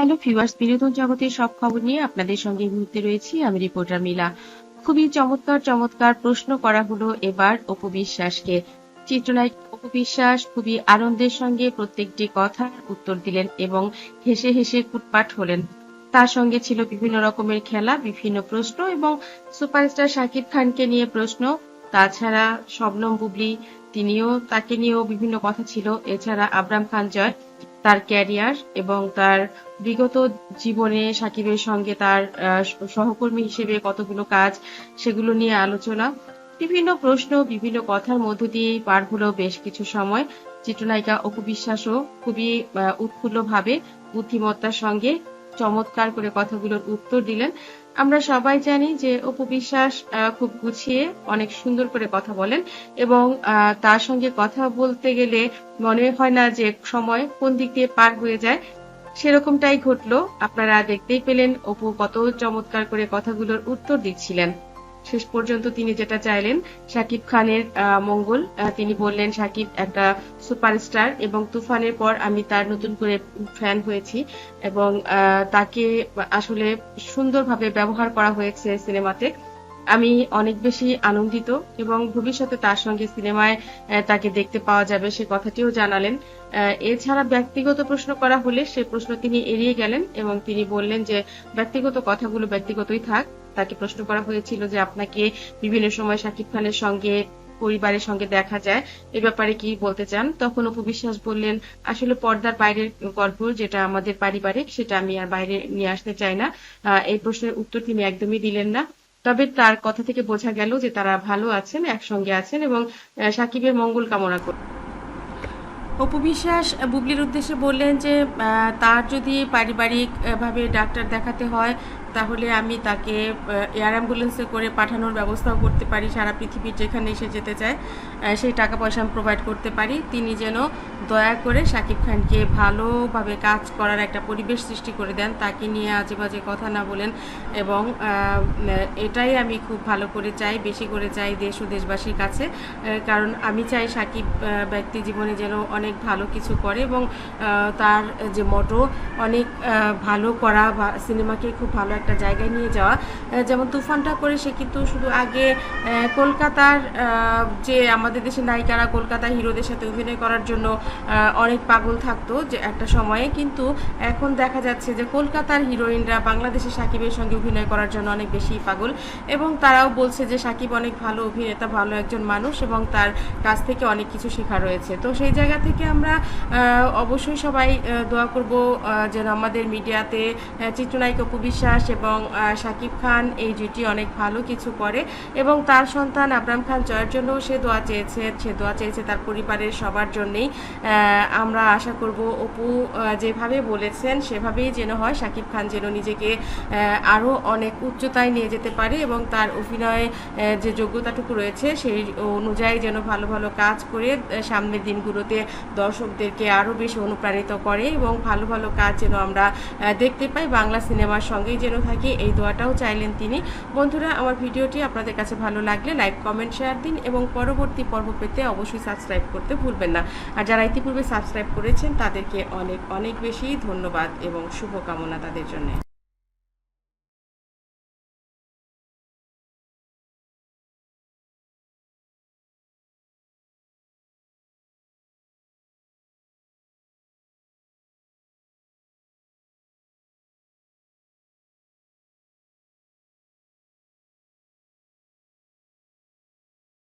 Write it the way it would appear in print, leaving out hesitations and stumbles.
Hello viewers, বিনোদন জগতের সব খবর নিয়ে আপনাদের সঙ্গে এই মুহূর্তে রয়েছি আমি রিপোর্টার মিলা। খুবই চমৎকার চমৎকার প্রশ্ন করা হলো এবার অপু বিশ্বাসকে। চিত্রনায়ক অপু বিশ্বাস খুবই আনন্দের সঙ্গে প্রত্যেকটি কথার উত্তর দিলেন এবং হেসে হেসে কুটপাট হলেন। তার সঙ্গে ছিল বিভিন্ন রকমের খেলা, বিভিন্ন প্রশ্ন এবং সুপারস্টার শাকিব খানকে নিয়ে প্রশ্ন। তাছাড়া শবনম বুবলি, তাকে নিয়েও বিভিন্ন কথা ছিল। এছাড়া আবরাম খান জয়, তার ক্যারিয়ার এবং তার বিগত জীবনে সাকিবের সঙ্গে তার সহকর্মী হিসেবে কতগুলো কাজ, সেগুলো নিয়ে আলোচনা। বিভিন্ন প্রশ্ন, বিভিন্ন কথার মধ্য দিয়েই পার হলো বেশ কিছু সময়। চিত্রনায়িকা অপু বিশ্বাসও খুবই উৎফুল্লভাবে বুদ্ধিমত্তার সঙ্গে চমৎকার করে কথাগুলোর উত্তর দিলেন। আমরা সবাই জানি যে অপু বিশ্বাস খুব গুছিয়ে অনেক সুন্দর করে কথা বলেন এবং তার সঙ্গে কথা বলতে গেলে মনে হয় না যে সময় কোন দিক দিয়ে পার হয়ে যায়। সেরকমটাই ঘটলো। আপনারা দেখতেই পেলেন অপু কত চমৎকার করে কথাগুলোর উত্তর দিচ্ছিলেন। শেষ পর্যন্ত তিনি যেটা চাইলেন শাকিব খানের মঙ্গল। তিনি বললেন শাকিব একটা সুপারস্টার এবং তুফানের পর আমি তার নতুন করে ফ্যান হয়েছি এবং তাকে আসলে সুন্দরভাবে ব্যবহার করা হয়েছে সিনেমাতে। আমি অনেক বেশি আনন্দিত এবং ভবিষ্যতে তার সঙ্গে সিনেমায় তাকে দেখতে পাওয়া যাবে সে কথাটিও জানালেন। এছাড়া ব্যক্তিগত প্রশ্ন করা হলে সে প্রশ্ন তিনি এড়িয়ে গেলেন এবং তিনি বললেন যে ব্যক্তিগত কথাগুলো ব্যক্তিগতই থাক। তাকে প্রশ্ন করা হয়েছিল যে আপনাকে বিভিন্ন সময় শাকিব খানের সঙ্গে পরিবারের সঙ্গে দেখা যায়, এ ব্যাপারে কি বলতে চান? তখন অপু বিশ্বাস বললেন আসলে পর্দার বাইরের গল্প যেটা আমাদের পারিবারিক, সেটা আমি আর বাইরে নিয়ে আসতে চাই না। এই প্রশ্নের উত্তর তিনি একদমই দিলেন না। তবে তার কথা থেকে বোঝা গেল যে তারা ভালো আছেন, একসঙ্গে আছেন এবং সাকিবের মঙ্গল কামনা করছেন। অপু বিশ্বাস বুবলির উদ্দেশ্যে বললেন যে তার যদি পারিবারিক ভাবে ডাক্তার দেখাতে হয় তাহলে আমি তাকে এয়ার অ্যাম্বুলেন্সে করে পাঠানোর ব্যবস্থাও করতে পারি, সারা পৃথিবীর যেখানে এসে যেতে চায় সেই টাকা পয়সা আমি প্রোভাইড করতে পারি। তিনি যেন দয়া করে শাকিব খানকে ভালোভাবে কাজ করার একটা পরিবেশ সৃষ্টি করে দেন, তাকে নিয়ে আজে বাজে কথা না বলেন এবং এটাই আমি খুব ভালো করে চাই, বেশি করে চাই দেশ ও দেশবাসীর কাছে। কারণ আমি চাই শাকিব ব্যক্তি জীবনে যেন অনেক ভালো কিছু করে এবং তার যে মোটো অনেক ভালো করা বা সিনেমাকে খুব ভালো একটা জায়গায় নিয়ে যাওয়া। যেমন তুফানটা করে সে কিন্তু শুধু আগে কলকাতার যে আমাদের দেশের নায়িকারা কলকাতার হিরোদের সাথে অভিনয় করার জন্য অনেক পাগল থাকতো যে একটা সময়ে, কিন্তু এখন দেখা যাচ্ছে যে কলকাতার হিরোইনরা বাংলাদেশের সাকিবের সঙ্গে অভিনয় করার জন্য অনেক বেশি পাগল এবং তারাও বলছে যে সাকিব অনেক ভালো অভিনেতা, ভালো একজন মানুষ এবং তার কাছ থেকে অনেক কিছু শেখা রয়েছে। তো সেই জায়গা থেকে আমরা অবশ্যই সবাই দোয়া করব যেন আমাদের মিডিয়াতে চিত্রনায়িকা অপু বিশ্বাস এবং শাকিব খান এই জুটি অনেক ভালো কিছু করে এবং তার সন্তান আবরাম খান জয়ের জন্য সে দোয়া চেয়েছে তার পরিবারের সবার জন্যেই। আমরা আশা করব অপু যেভাবে বলেছেন সেভাবেই যেন হয়, শাকিব খান যেন নিজেকে আরও অনেক উচ্চতায় নিয়ে যেতে পারে এবং তার অভিনয়ে যে যোগ্যতাটুকু রয়েছে সেই অনুযায়ী যেন ভালো ভালো কাজ করে সামনের দিনগুলোতে দর্শকদেরকে আরও বেশি অনুপ্রাণিত করে এবং ভালো ভালো কাজ যেন আমরা দেখতে পাই, বাংলা সিনেমার সঙ্গেই যেন থাকি, এই দোয়াটাও চাইলেন তিনি। বন্ধুরা, আমার ভিডিওটি আপনাদের কাছে ভালো লাগলে লাইক, কমেন্ট, শেয়ার দিন এবং পরবর্তী পর্ব পেতে অবশ্যই সাবস্ক্রাইব করতে ভুলবেন না। আর যারা ইতিপূর্বে সাবস্ক্রাইব করেছেন তাদেরকে অনেক অনেক বেশি ধন্যবাদ এবং শুভকামনা তাদের জন্য।